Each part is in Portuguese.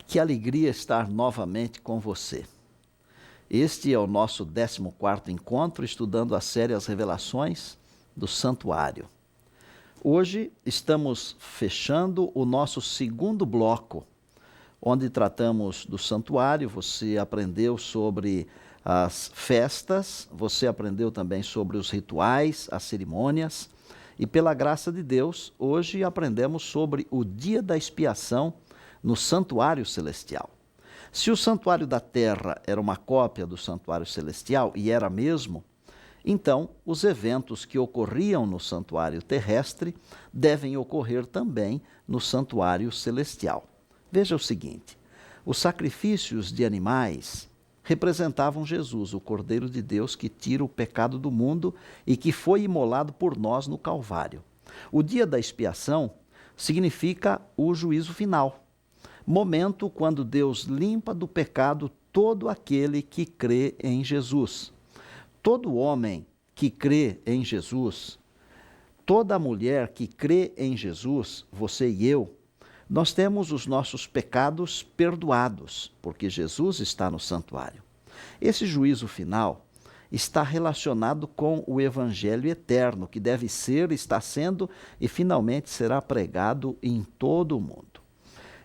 Que alegria estar novamente com você. Este é o nosso 14º encontro estudando a série As Revelações do Santuário. Hoje estamos fechando o nosso segundo bloco, onde tratamos do santuário. Você aprendeu sobre as festas, você aprendeu também sobre os rituais, as cerimônias, e pela graça de Deus, hoje aprendemos sobre o dia da expiação no santuário celestial. Se o santuário da terra era uma cópia do santuário celestial, e era mesmo, então os eventos que ocorriam no santuário terrestre devem ocorrer também no santuário celestial. Veja o seguinte: os sacrifícios de animais representavam Jesus, o Cordeiro de Deus que tira o pecado do mundo e que foi imolado por nós no Calvário. O dia da expiação significa o juízo final, momento quando Deus limpa do pecado todo aquele que crê em Jesus. Todo homem que crê em Jesus, toda mulher que crê em Jesus, você e eu, nós temos os nossos pecados perdoados, porque Jesus está no santuário. Esse juízo final está relacionado com o evangelho eterno, que deve ser, está sendo e finalmente será pregado em todo o mundo.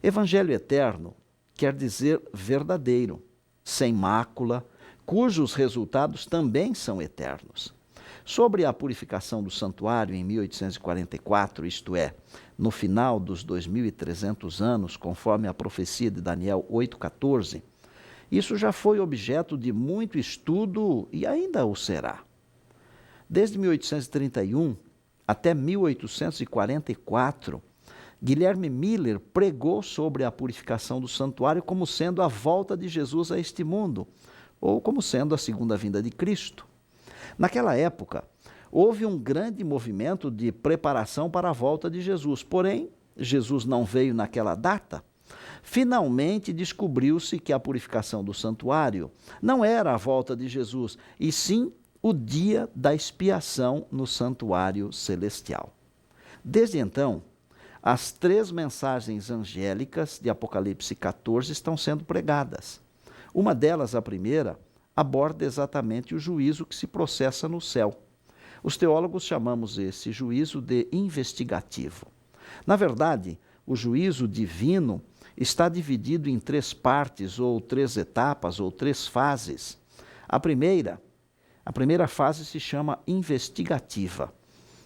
Evangelho eterno quer dizer verdadeiro, sem mácula, cujos resultados também são eternos. Sobre a purificação do santuário em 1844, isto é, no final dos 2300 anos, conforme a profecia de Daniel 8,14, isso já foi objeto de muito estudo e ainda o será. Desde 1831 até 1844, Guilherme Miller pregou sobre a purificação do santuário como sendo a volta de Jesus a este mundo, ou como sendo a segunda vinda de Cristo. Naquela época, houve um grande movimento de preparação para a volta de Jesus, porém, Jesus não veio naquela data. Finalmente descobriu-se que a purificação do santuário não era a volta de Jesus, e sim o dia da expiação no santuário celestial. Desde então, as 3 mensagens angélicas de Apocalipse 14 estão sendo pregadas. Uma delas, a primeira, aborda exatamente o juízo que se processa no céu. Os teólogos chamamos esse juízo de investigativo. Na verdade, o juízo divino está dividido em 3 partes, ou 3 etapas, ou 3 fases. A primeira fase se chama investigativa.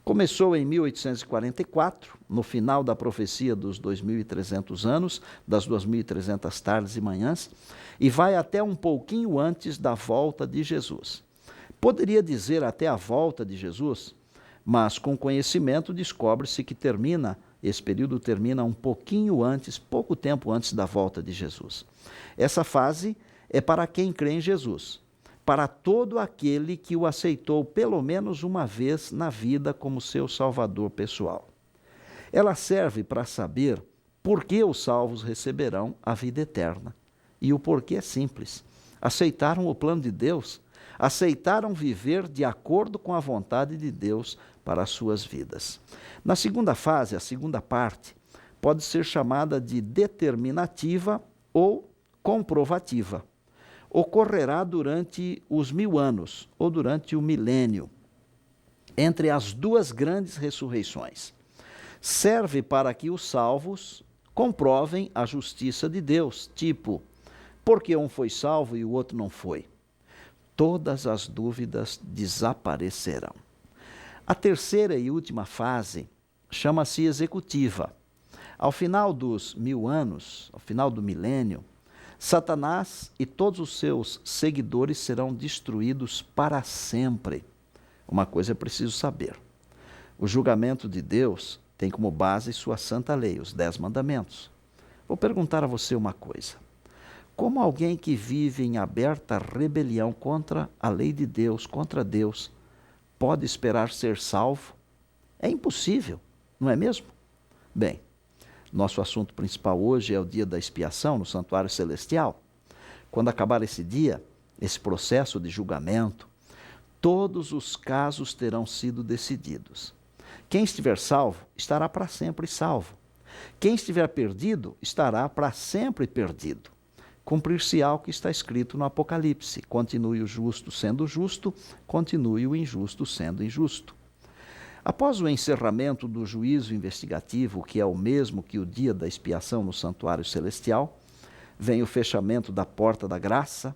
Começou em 1844, no final da profecia dos 2300 anos, das 2300 tardes e manhãs, e vai até um pouquinho antes da volta de Jesus. Poderia dizer até a volta de Jesus, mas com conhecimento descobre-se que esse período termina um pouquinho antes, pouco tempo antes da volta de Jesus. Essa fase é para quem crê em Jesus, para todo aquele que o aceitou pelo menos uma vez na vida como seu salvador pessoal. Ela serve para saber por que os salvos receberão a vida eterna. E o porquê é simples: aceitaram o plano de Deus, aceitaram viver de acordo com a vontade de Deus para as suas vidas. Na segunda fase, a segunda parte, pode ser chamada de determinativa ou comprovativa. Ocorrerá durante os 1000 anos, ou durante o milênio, entre as 2 grandes ressurreições. Serve para que os salvos comprovem a justiça de Deus, tipo, por que um foi salvo e o outro não foi? Todas as dúvidas desaparecerão. A terceira e última fase chama-se executiva. Ao final dos 1000 anos, ao final do milênio, Satanás e todos os seus seguidores serão destruídos para sempre. Uma coisa é preciso saber: o julgamento de Deus tem como base sua santa lei, os 10 mandamentos. Vou perguntar a você uma coisa: como alguém que vive em aberta rebelião contra a lei de Deus, contra Deus, pode esperar ser salvo? É impossível, não é mesmo? Bem, nosso assunto principal hoje é o dia da expiação no santuário celestial. Quando acabar esse dia, esse processo de julgamento, todos os casos terão sido decididos. Quem estiver salvo, estará para sempre salvo. Quem estiver perdido estará para sempre perdido. Cumprir-se-á o que está escrito no Apocalipse: continue o justo sendo justo, continue o injusto sendo injusto. Após o encerramento do juízo investigativo, que é o mesmo que o dia da expiação no santuário celestial, vem o fechamento da porta da graça,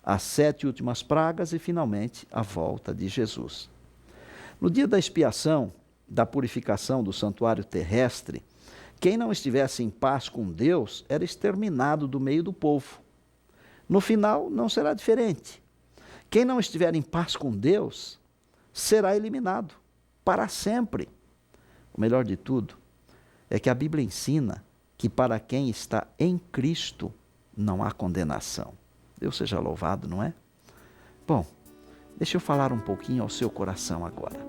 as 7 últimas pragas e, finalmente, a volta de Jesus. No dia da expiação, da purificação do santuário terrestre, quem não estivesse em paz com Deus era exterminado do meio do povo. No final, não será diferente. Quem não estiver em paz com Deus será eliminado para sempre. O melhor de tudo é que a Bíblia ensina que para quem está em Cristo não há condenação. Deus seja louvado, não é? Bom, deixa eu falar um pouquinho ao seu coração agora.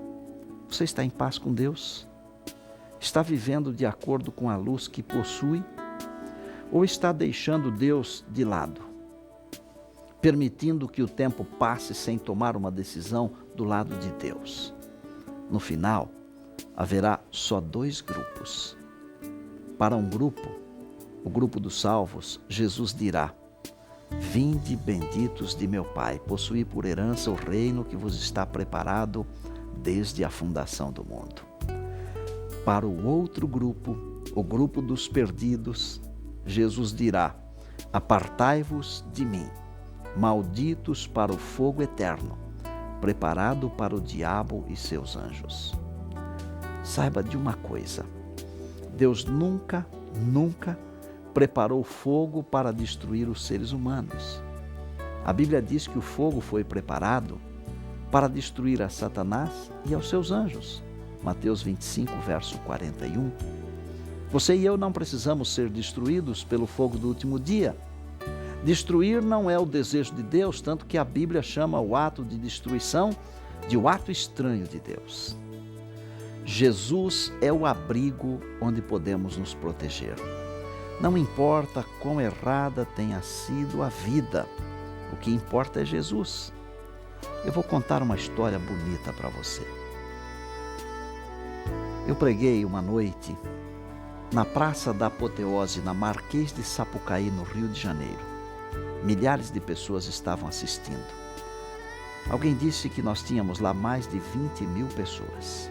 Você está em paz com Deus? Está vivendo de acordo com a luz que possui? Ou está deixando Deus de lado? Permitindo que o tempo passe sem tomar uma decisão do lado de Deus? No final, haverá só 2 grupos. Para um grupo, o grupo dos salvos, Jesus dirá: vinde benditos de meu Pai, possuí por herança o reino que vos está preparado desde a fundação do mundo. Para o outro grupo, o grupo dos perdidos, Jesus dirá: apartai-vos de mim, malditos para o fogo eterno, preparado para o diabo e seus anjos. Saiba de uma coisa: Deus nunca preparou fogo para destruir os seres humanos. A Bíblia diz que o fogo foi preparado para destruir a Satanás e aos seus anjos. Mateus 25, verso 41. Você e eu não precisamos ser destruídos pelo fogo do último dia. Destruir não é o desejo de Deus, tanto que a Bíblia chama o ato de destruição de o ato estranho de Deus. Jesus é o abrigo onde podemos nos proteger. Não importa quão errada tenha sido a vida, o que importa é Jesus. Eu vou contar uma história bonita para você. Eu preguei uma noite na Praça da Apoteose, na Marquês de Sapucaí, no Rio de Janeiro. Milhares de pessoas estavam assistindo. Alguém disse que nós tínhamos lá mais de 20.000 pessoas.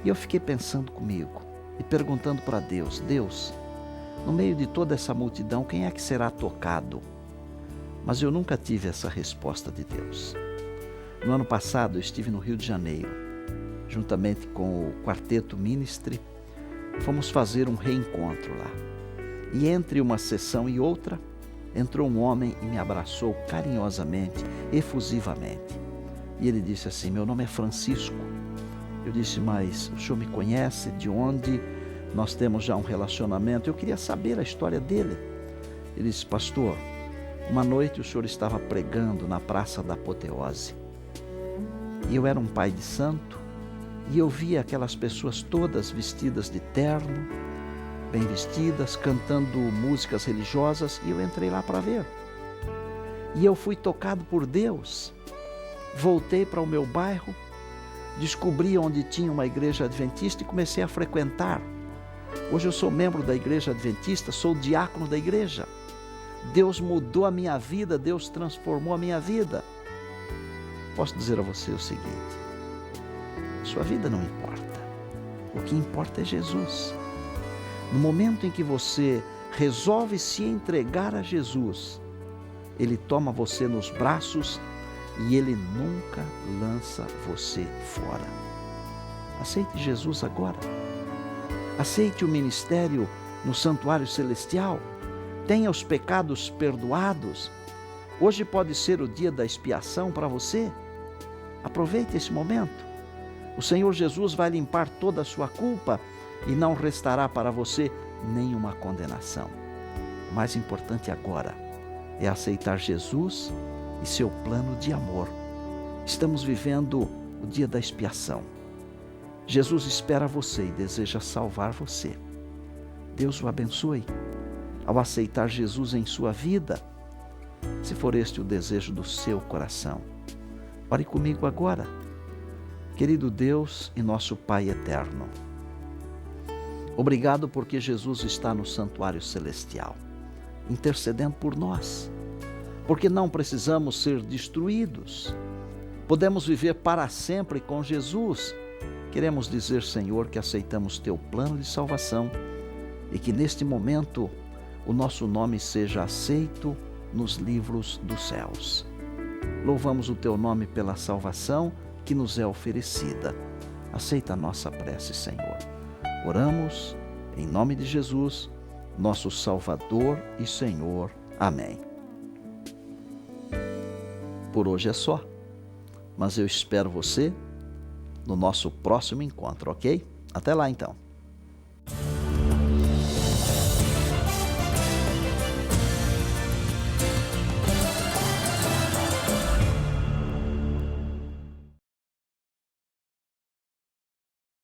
E eu fiquei pensando comigo e perguntando para Deus: Deus, no meio de toda essa multidão, quem é que será tocado? Mas eu nunca tive essa resposta de Deus. No ano passado eu estive no Rio de Janeiro, juntamente com o Quarteto Ministry, fomos fazer um reencontro lá. E entre uma sessão e outra, entrou um homem e me abraçou carinhosamente, efusivamente. E ele disse assim: meu nome é Francisco. Eu disse: mas o senhor me conhece? De onde? Nós temos já um relacionamento. Eu queria saber a história dele. Ele disse: pastor, uma noite o senhor estava pregando na Praça da Apoteose. E eu era um pai de santo, e eu via aquelas pessoas todas vestidas de terno, bem vestidas, cantando músicas religiosas, e eu entrei lá para ver. E eu fui tocado por Deus. Voltei para o meu bairro, descobri onde tinha uma igreja adventista e comecei a frequentar. Hoje eu sou membro da igreja adventista, sou diácono da igreja. Deus mudou a minha vida, Deus transformou a minha vida. Posso dizer a você o seguinte: sua vida não importa. O que importa é Jesus. No momento em que você resolve se entregar a Jesus, Ele toma você nos braços e Ele nunca lança você fora. Aceite Jesus agora. Aceite o ministério no santuário celestial. Tenha os pecados perdoados. Hoje pode ser o dia da expiação para você. Aproveite esse momento. O Senhor Jesus vai limpar toda a sua culpa e não restará para você nenhuma condenação. O mais importante agora é aceitar Jesus e seu plano de amor. Estamos vivendo o dia da expiação. Jesus espera você e deseja salvar você. Deus o abençoe ao aceitar Jesus em sua vida, se for este o desejo do seu coração. Ore comigo agora. Querido Deus e nosso Pai eterno, Obrigado porque Jesus está no santuário celestial, intercedendo por nós. Porque não precisamos ser destruídos. Podemos viver para sempre com Jesus. Queremos dizer, Senhor, que aceitamos Teu plano de salvação e que neste momento o nosso nome seja aceito nos livros dos céus. Louvamos o Teu nome pela salvação que nos é oferecida. Aceita a nossa prece, Senhor. Oramos em nome de Jesus, nosso Salvador e Senhor. Amém. Por hoje é só, mas eu espero você no nosso próximo encontro, ok? Até lá então.